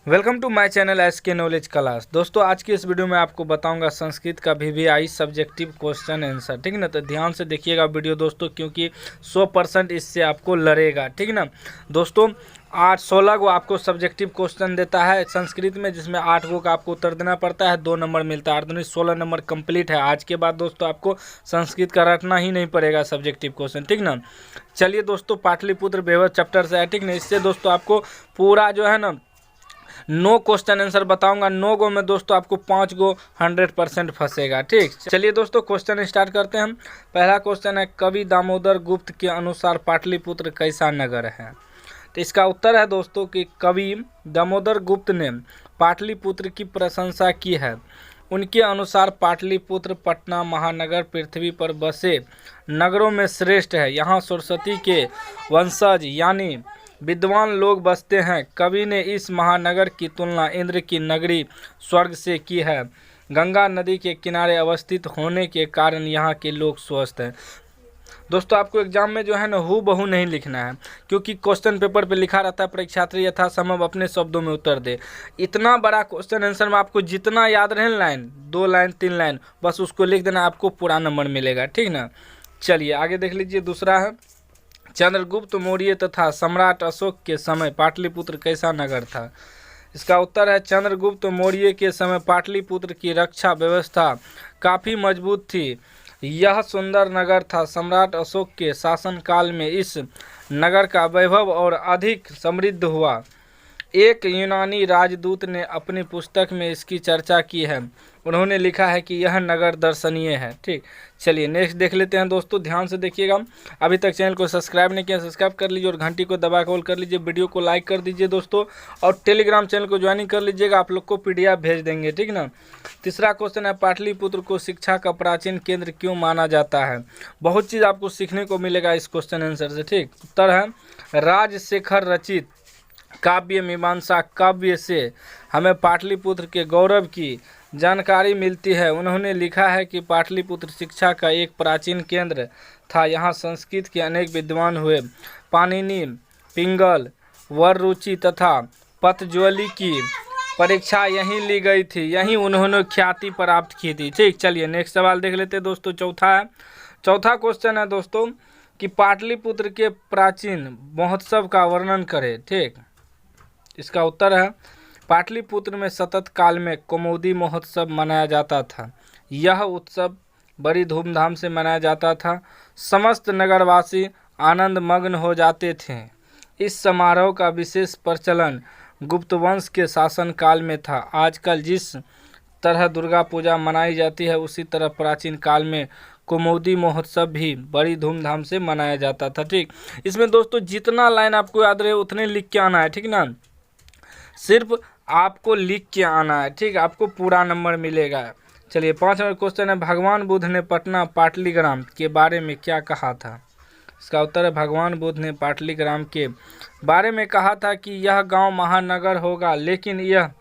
Welcome to my channel SK knowledge class. दोस्तों आज की इस वीडियो में आपको बताऊंगा संस्कृत का VVI सब्जेक्टिव क्वेश्चन आंसर। ठीक ना, तो ध्यान से देखिएगा वीडियो दोस्तों, क्योंकि 100% इससे आपको लड़ेगा। ठीक ना दोस्तों, 16 को आपको सब्जेक्टिव क्वेश्चन देता है संस्कृत में, जिसमें 8 गो का आपको उत्तर देना पड़ता है, 2 नंबर मिलता है। 16 नंबर कंप्लीट है। आज के बाद दोस्तों आपको संस्कृत का रटना ही नहीं पड़ेगा सब्जेक्टिव क्वेश्चन। ठीक ना, चलिए दोस्तों, पाटलिपुत्र वैभव चैप्टर से है। ठीक ना, इससे दोस्तों आपको पूरा जो है ना 9 क्वेश्चन आंसर बताऊंगा। 9 गो में दोस्तों आपको 5 गो 100% फंसेगा। ठीक, चलिए दोस्तों क्वेश्चन स्टार्ट करते हैं हम। पहला क्वेश्चन है, कवि दामोदर गुप्त के अनुसार पाटलिपुत्र कैसा नगर है? तो इसका उत्तर है दोस्तों कि कवि दामोदर गुप्त ने पाटलिपुत्र की प्रशंसा की है। उनके अनुसार पाटलिपुत्र पटना महानगर पृथ्वी पर बसे नगरों में श्रेष्ठ है। यहाँ सरस्वती के वंशज यानी विद्वान लोग बसते हैं। कवि ने इस महानगर की तुलना इंद्र की नगरी स्वर्ग से की है। गंगा नदी के किनारे अवस्थित होने के कारण यहाँ के लोग स्वस्थ हैं। दोस्तों आपको एग्जाम में जो है ना हूबहू नहीं लिखना है, क्योंकि क्वेश्चन पेपर पे लिखा रहता है परीक्षार्थी यथासंभव अपने शब्दों में उत्तर दे। इतना बड़ा क्वेश्चन आंसर में आपको जितना याद रहे लाइन, 2 लाइन 3 लाइन, बस उसको लिख देना, आपको पूरा नंबर मिलेगा। ठीक ना, चलिए आगे देख लीजिए। दूसरा है, चंद्रगुप्त मौर्य तथा सम्राट अशोक के समय पाटलिपुत्र कैसा नगर था? इसका उत्तर है, चंद्रगुप्त मौर्य के समय पाटलिपुत्र की रक्षा व्यवस्था काफ़ी मजबूत थी। यह सुंदर नगर था। सम्राट अशोक के शासनकाल में इस नगर का वैभव और अधिक समृद्ध हुआ। एक यूनानी राजदूत ने अपनी पुस्तक में इसकी चर्चा की है। उन्होंने लिखा है कि यह नगर दर्शनीय है। ठीक, चलिए नेक्स्ट देख लेते हैं दोस्तों, ध्यान से देखिएगा। अभी तक चैनल को सब्सक्राइब नहीं किया, सब्सक्राइब कर लीजिए और घंटी को दबा कॉल कर लीजिए। वीडियो को लाइक कर दीजिए दोस्तों, और टेलीग्राम चैनल को ज्वाइनिंग कर लीजिएगा, आप लोग को PDF भेज देंगे। ठीक ना। तीसरा क्वेश्चन है, पाटलिपुत्र को शिक्षा का प्राचीन केंद्र क्यों माना जाता है? बहुत चीज़ आपको सीखने को मिलेगा इस क्वेश्चन आंसर से। ठीक, उत्तर है, राजशेखर रचित काव्य मीमांसा काव्य से हमें पाटलिपुत्र के गौरव की जानकारी मिलती है। उन्होंने लिखा है कि पाटलिपुत्र शिक्षा का एक प्राचीन केंद्र था। यहाँ संस्कृत के अनेक विद्वान हुए। पाणिनि, पिंगल, वररुचि तथा पतंजलि की परीक्षा यहीं ली गई थी। यहीं उन्होंने ख्याति प्राप्त की थी। ठीक, चलिए नेक्स्ट सवाल देख लेते हैं दोस्तों। चौथा क्वेश्चन है दोस्तों कि पाटलिपुत्र के प्राचीन महोत्सव का वर्णन करें। ठीक, इसका उत्तर है, पाटलिपुत्र में सतत काल में कौमुदी महोत्सव मनाया जाता था। यह उत्सव बड़ी धूमधाम से मनाया जाता था। समस्त नगरवासी आनंद मग्न हो जाते थे। इस समारोह का विशेष प्रचलन गुप्त वंश के शासनकाल में था। आजकल जिस तरह दुर्गा पूजा मनाई जाती है, उसी तरह प्राचीन काल में कौमुदी महोत्सव भी बड़ी धूमधाम से मनाया जाता था। ठीक, इसमें दोस्तों जितना लाइन आपको याद रहे उतने लिख के आना है। ठीक ना, सिर्फ आपको लिख के आना है। ठीक, आपको पूरा नंबर मिलेगा। चलिए 5 नंबर क्वेश्चन है, भगवान बुद्ध ने पटना पाटलिग्राम के बारे में क्या कहा था? इसका उत्तर है, भगवान बुद्ध ने पाटलिग्राम के बारे में कहा था कि यह गांव महानगर होगा, लेकिन यह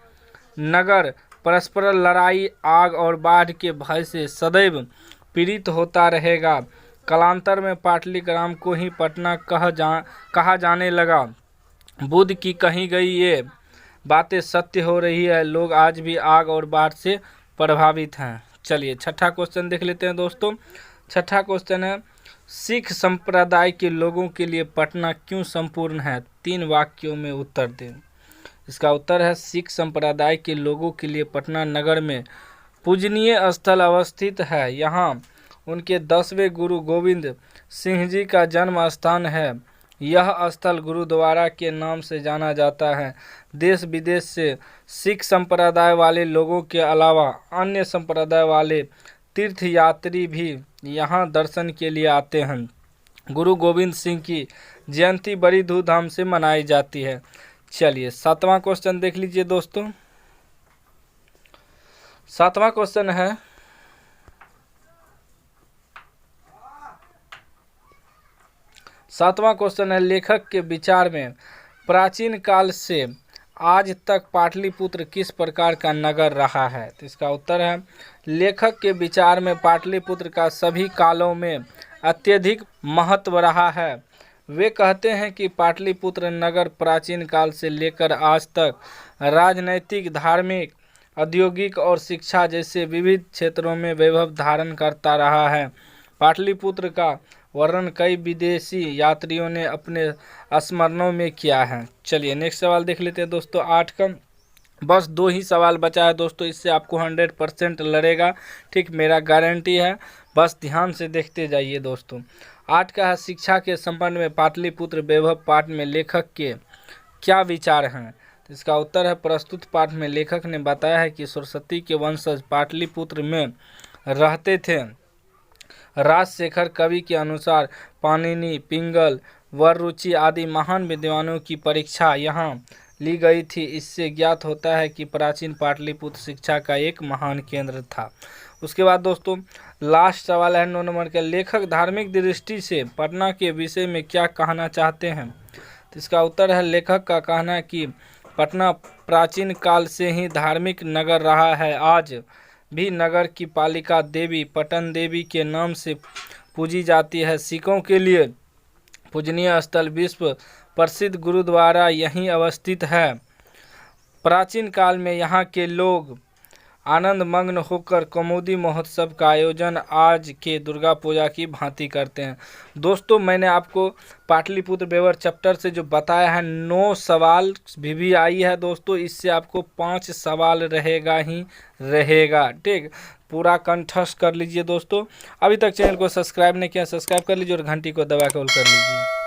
नगर परस्पर लड़ाई, आग और बाढ़ के भय से सदैव पीड़ित होता रहेगा। कालांतर में पाटलिग्राम को ही पटना कहा जाने लगा। बुद्ध की कही गई ये बातें सत्य हो रही है। लोग आज भी आग और बाढ़ से प्रभावित हैं। चलिए छठा क्वेश्चन देख लेते हैं दोस्तों। छठा क्वेश्चन है, सिख संप्रदाय के लोगों के लिए पटना क्यों संपूर्ण है? 3 वाक्यों में उत्तर दें। इसका उत्तर है, सिख संप्रदाय के लोगों के लिए पटना नगर में पूजनीय स्थल अवस्थित है। यहाँ उनके 10वें गुरु गोविंद सिंह जी का जन्म स्थान है। यह स्थल गुरुद्वारा के नाम से जाना जाता है। देश विदेश से सिख संप्रदाय वाले लोगों के अलावा अन्य संप्रदाय वाले तीर्थयात्री भी यहाँ दर्शन के लिए आते हैं। गुरु गोविंद सिंह की जयंती बड़ी धूमधाम से मनाई जाती है। चलिए 7वां क्वेश्चन देख लीजिए दोस्तों। 7वां क्वेश्चन है, लेखक के विचार में प्राचीन काल से आज तक पाटलिपुत्र किस प्रकार का नगर रहा है? तो इसका उत्तर है, लेखक के विचार में पाटलिपुत्र का सभी कालों में अत्यधिक महत्व रहा है। वे कहते हैं कि पाटलिपुत्र नगर प्राचीन काल से लेकर आज तक राजनैतिक, धार्मिक, औद्योगिक और शिक्षा जैसे विविध क्षेत्रों में वैभव धारण करता रहा है। पाटलिपुत्र का वर्णन कई विदेशी यात्रियों ने अपने स्मरणों में किया है। चलिए नेक्स्ट सवाल देख लेते हैं दोस्तों। 8 का बस 2 ही सवाल बचा है दोस्तों, इससे आपको 100% लड़ेगा, ठीक, मेरा गारंटी है। बस ध्यान से देखते जाइए दोस्तों। 8 का है, शिक्षा के संबंध में पाटलिपुत्र वैभव पाठ में लेखक के क्या विचार हैं? तो इसका उत्तर है, प्रस्तुत पाठ में लेखक ने बताया है कि सरस्वती के वंशज पाटलिपुत्र में रहते थे। राजशेखर कवि के अनुसार पाणिनि, पिंगल, वररुचि आदि महान विद्वानों की परीक्षा यहाँ ली गई थी। इससे ज्ञात होता है कि प्राचीन पाटलिपुत्र शिक्षा का एक महान केंद्र था। उसके बाद दोस्तों लास्ट सवाल है 9 नंबर का, लेखक धार्मिक दृष्टि से पटना के विषय में क्या कहना चाहते हैं? तो इसका उत्तर है, लेखक का कहना है कि पटना प्राचीन काल से ही धार्मिक नगर रहा है। आज भी नगर की पालिका देवी पटन देवी के नाम से पूजी जाती है। सिखों के लिए पूजनीय स्थल, विश्व प्रसिद्ध गुरुद्वारा यहीं अवस्थित है। प्राचीन काल में यहाँ के लोग आनंद मग्न होकर कौमुदी महोत्सव का आयोजन आज के दुर्गा पूजा की भांति करते हैं। दोस्तों मैंने आपको पाटलिपुत्र वैभव चैप्टर से जो बताया है 9 सवाल VVI है दोस्तों, इससे आपको 5 सवाल रहेगा ही रहेगा, ठीक, पूरा कंठस्थ कर लीजिए दोस्तों। अभी तक चैनल को सब्सक्राइब नहीं किया, सब्सक्राइब कर लीजिए और घंटी को दबा के ऑल कर लीजिए।